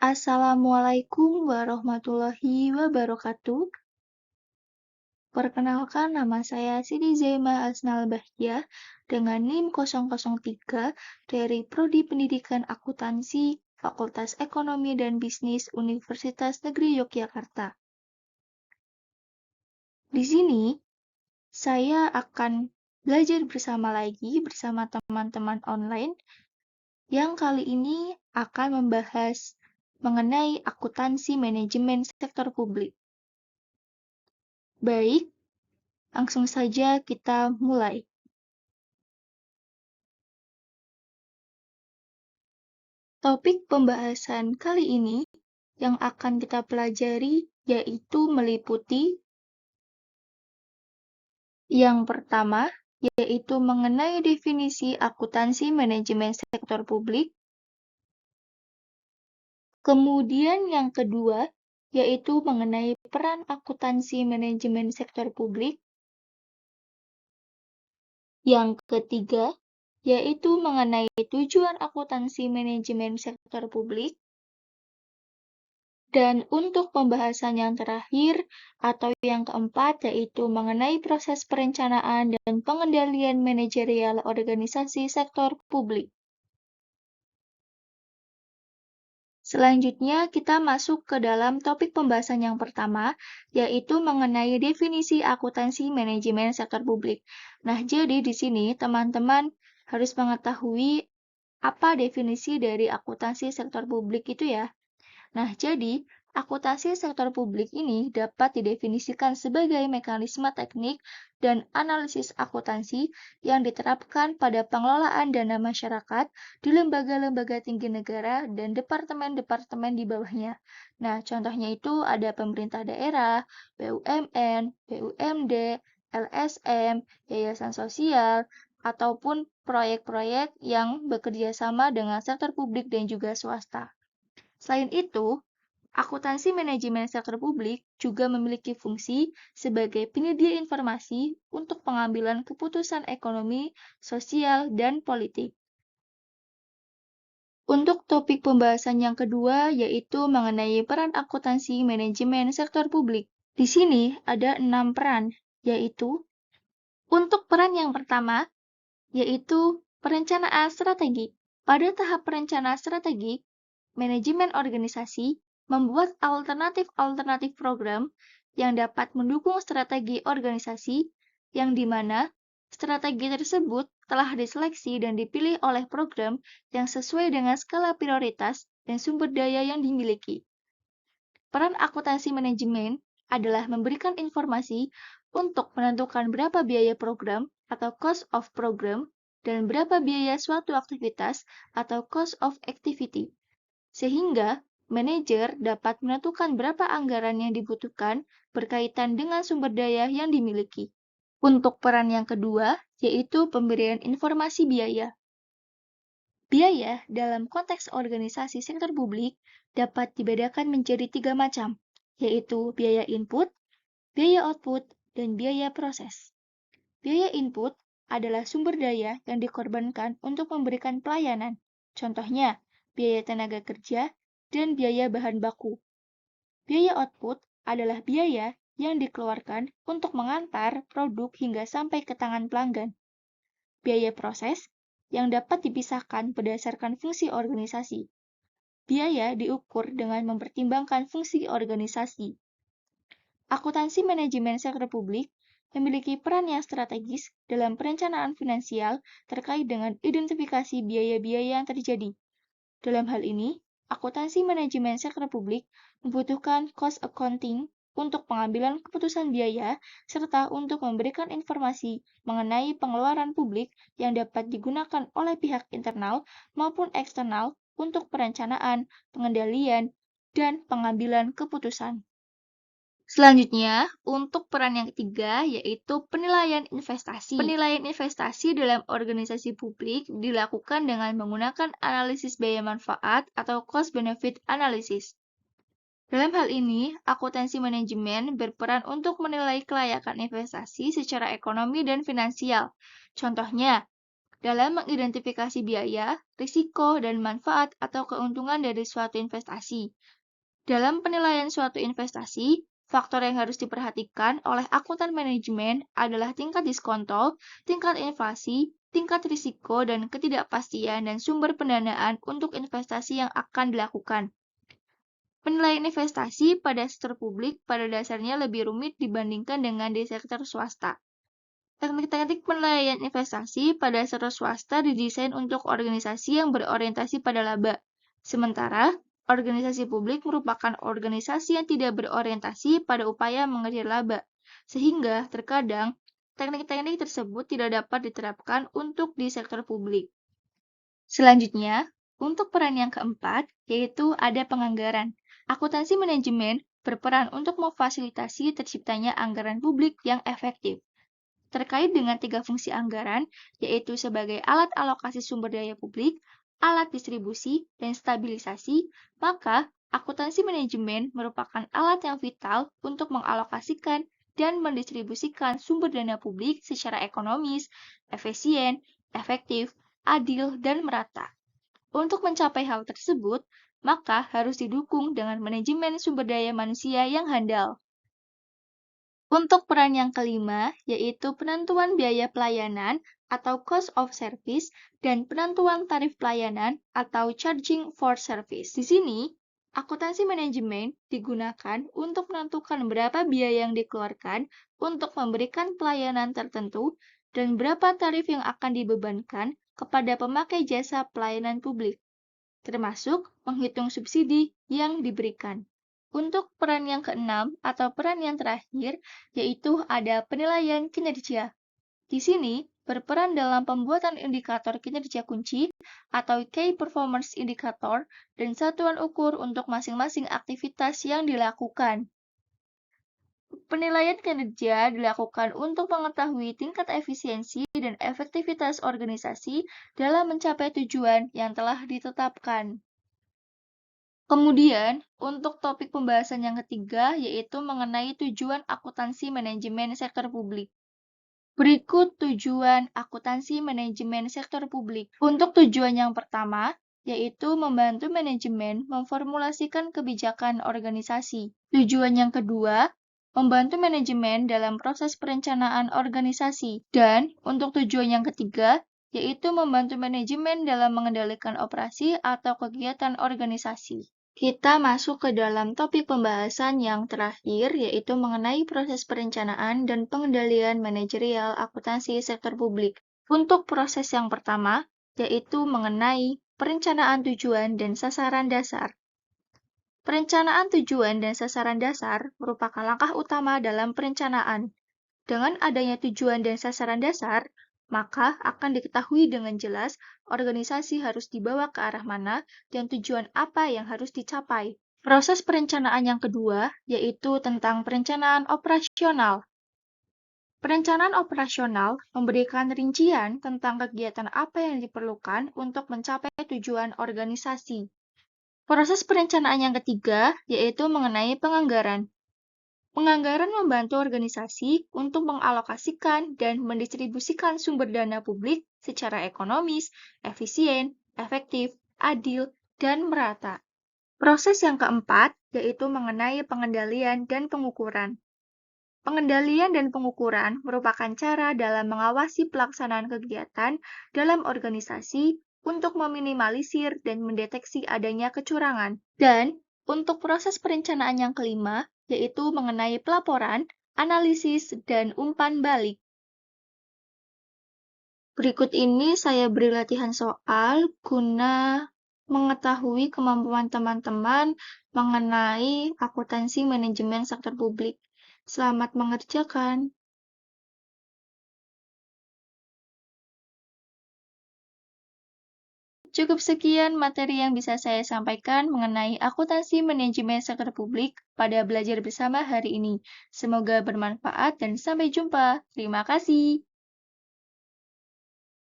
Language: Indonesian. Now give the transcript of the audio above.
Assalamualaikum warahmatullahi wabarakatuh. Perkenalkan, nama saya Siti Zaima Asnal Bahtiah dengan NIM 003 dari Prodi Pendidikan Akuntansi Fakultas Ekonomi dan Bisnis Universitas Negeri Yogyakarta. Di sini, saya akan belajar bersama teman-teman online yang kali ini akan membahas mengenai akuntansi manajemen sektor publik. Baik, langsung saja kita mulai. Topik pembahasan kali ini yang akan kita pelajari yaitu meliputi yang pertama, yaitu mengenai definisi akuntansi manajemen sektor publik. Kemudian yang kedua, yaitu mengenai peran akuntansi manajemen sektor publik. Yang ketiga, yaitu mengenai tujuan akuntansi manajemen sektor publik. Dan untuk pembahasan yang terakhir atau yang keempat, yaitu mengenai proses perencanaan dan pengendalian manajerial organisasi sektor publik. Selanjutnya, kita masuk ke dalam topik pembahasan yang pertama, yaitu mengenai definisi akuntansi manajemen sektor publik. Nah, jadi di sini teman-teman harus mengetahui apa definisi dari akuntansi sektor publik itu ya. Nah, jadi akuntansi sektor publik ini dapat didefinisikan sebagai mekanisme teknik dan analisis akuntansi yang diterapkan pada pengelolaan dana masyarakat di lembaga-lembaga tinggi negara dan departemen-departemen di bawahnya. Nah, contohnya itu ada pemerintah daerah, BUMN, BUMD, LSM, yayasan sosial, ataupun proyek-proyek yang bekerja sama dengan sektor publik dan juga swasta. Selain itu, akuntansi manajemen sektor publik juga memiliki fungsi sebagai penyedia informasi untuk pengambilan keputusan ekonomi, sosial, dan politik. Untuk topik pembahasan yang kedua, yaitu mengenai peran akuntansi manajemen sektor publik. Di sini ada 6 peran, yaitu untuk peran yang pertama, yaitu perencanaan strategi. Pada tahap perencanaan strategi, manajemen organisasi membuat alternatif-alternatif program yang dapat mendukung strategi organisasi yang dimana strategi tersebut telah diseleksi dan dipilih oleh program yang sesuai dengan skala prioritas dan sumber daya yang dimiliki. Peran akuntansi manajemen adalah memberikan informasi untuk menentukan berapa biaya program atau cost of program dan berapa biaya suatu aktivitas atau cost of activity. Sehingga manajer dapat menentukan berapa anggaran yang dibutuhkan berkaitan dengan sumber daya yang dimiliki. Untuk peran yang kedua, yaitu pemberian informasi biaya. Biaya dalam konteks organisasi sektor publik dapat dibedakan menjadi 3 macam, yaitu biaya input, biaya output, dan biaya proses. Biaya input adalah sumber daya yang dikorbankan untuk memberikan pelayanan. Contohnya, biaya tenaga kerja dan biaya bahan baku. Biaya output adalah biaya yang dikeluarkan untuk mengantar produk hingga sampai ke tangan pelanggan. Biaya proses yang dapat dipisahkan berdasarkan fungsi organisasi. Biaya diukur dengan mempertimbangkan fungsi organisasi. Akuntansi manajemen sektor publik memiliki peran yang strategis dalam perencanaan finansial terkait dengan identifikasi biaya-biaya yang terjadi. Dalam hal ini, akuntansi manajemen sektor publik membutuhkan cost accounting untuk pengambilan keputusan biaya serta untuk memberikan informasi mengenai pengeluaran publik yang dapat digunakan oleh pihak internal maupun eksternal untuk perencanaan, pengendalian, dan pengambilan keputusan. Selanjutnya, untuk peran yang ketiga, yaitu penilaian investasi. Penilaian investasi dalam organisasi publik dilakukan dengan menggunakan analisis biaya manfaat atau cost-benefit analysis. Dalam hal ini, akuntansi manajemen berperan untuk menilai kelayakan investasi secara ekonomi dan finansial. Contohnya, dalam mengidentifikasi biaya, risiko, dan manfaat atau keuntungan dari suatu investasi. Dalam penilaian suatu investasi, faktor yang harus diperhatikan oleh akuntan manajemen adalah tingkat diskonto, tingkat inflasi, tingkat risiko, dan ketidakpastian dan sumber pendanaan untuk investasi yang akan dilakukan. Penilaian investasi pada sektor publik pada dasarnya lebih rumit dibandingkan dengan di sektor swasta. Teknik-teknik penilaian investasi pada sektor swasta didesain untuk organisasi yang berorientasi pada laba. Sementara, organisasi publik merupakan organisasi yang tidak berorientasi pada upaya mengejar laba. Sehingga, terkadang, teknik-teknik tersebut tidak dapat diterapkan untuk di sektor publik. Selanjutnya, untuk peran yang keempat, yaitu ada penganggaran. Akuntansi manajemen berperan untuk memfasilitasi terciptanya anggaran publik yang efektif. Terkait dengan tiga fungsi anggaran, yaitu sebagai alat alokasi sumber daya publik, alat distribusi, dan stabilisasi, maka akuntansi manajemen merupakan alat yang vital untuk mengalokasikan dan mendistribusikan sumber dana publik secara ekonomis, efisien, efektif, adil, dan merata. Untuk mencapai hal tersebut, maka harus didukung dengan manajemen sumber daya manusia yang handal. Untuk peran yang kelima, yaitu penentuan biaya pelayanan atau cost of service dan penentuan tarif pelayanan atau charging for service. Di sini, akuntansi manajemen digunakan untuk menentukan berapa biaya yang dikeluarkan untuk memberikan pelayanan tertentu dan berapa tarif yang akan dibebankan kepada pemakai jasa pelayanan publik, termasuk menghitung subsidi yang diberikan. Untuk peran yang keenam atau peran yang terakhir, yaitu ada penilaian kinerja. Di sini, berperan dalam pembuatan indikator kinerja kunci atau Key Performance Indicator dan satuan ukur untuk masing-masing aktivitas yang dilakukan. Penilaian kinerja dilakukan untuk mengetahui tingkat efisiensi dan efektivitas organisasi dalam mencapai tujuan yang telah ditetapkan. Kemudian, untuk topik pembahasan yang ketiga, yaitu mengenai tujuan akuntansi manajemen sektor publik. Berikut tujuan akuntansi manajemen sektor publik. Untuk tujuan yang pertama, yaitu membantu manajemen memformulasikan kebijakan organisasi. Tujuan yang kedua, membantu manajemen dalam proses perencanaan organisasi. Dan untuk tujuan yang ketiga, yaitu membantu manajemen dalam mengendalikan operasi atau kegiatan organisasi. Kita masuk ke dalam topik pembahasan yang terakhir, yaitu mengenai proses perencanaan dan pengendalian manajerial akuntansi sektor publik. Untuk proses yang pertama, yaitu mengenai perencanaan tujuan dan sasaran dasar. Perencanaan tujuan dan sasaran dasar merupakan langkah utama dalam perencanaan. Dengan adanya tujuan dan sasaran dasar, maka akan diketahui dengan jelas organisasi harus dibawa ke arah mana dan tujuan apa yang harus dicapai. Proses perencanaan yang kedua yaitu tentang perencanaan operasional. Perencanaan operasional memberikan rincian tentang kegiatan apa yang diperlukan untuk mencapai tujuan organisasi. Proses perencanaan yang ketiga yaitu mengenai penganggaran. Penganggaran membantu organisasi untuk mengalokasikan dan mendistribusikan sumber dana publik secara ekonomis, efisien, efektif, adil, dan merata. Proses yang keempat yaitu mengenai pengendalian dan pengukuran. Pengendalian dan pengukuran merupakan cara dalam mengawasi pelaksanaan kegiatan dalam organisasi untuk meminimalisir dan mendeteksi adanya kecurangan. Dan untuk proses perencanaan yang kelima, yaitu mengenai pelaporan, analisis, dan umpan balik. Berikut ini saya beri latihan soal guna mengetahui kemampuan teman-teman mengenai akuntansi manajemen sektor publik. Selamat mengerjakan. Cukup sekian materi yang bisa saya sampaikan mengenai akuntansi manajemen sektor publik pada belajar bersama hari ini. Semoga bermanfaat dan sampai jumpa. Terima kasih.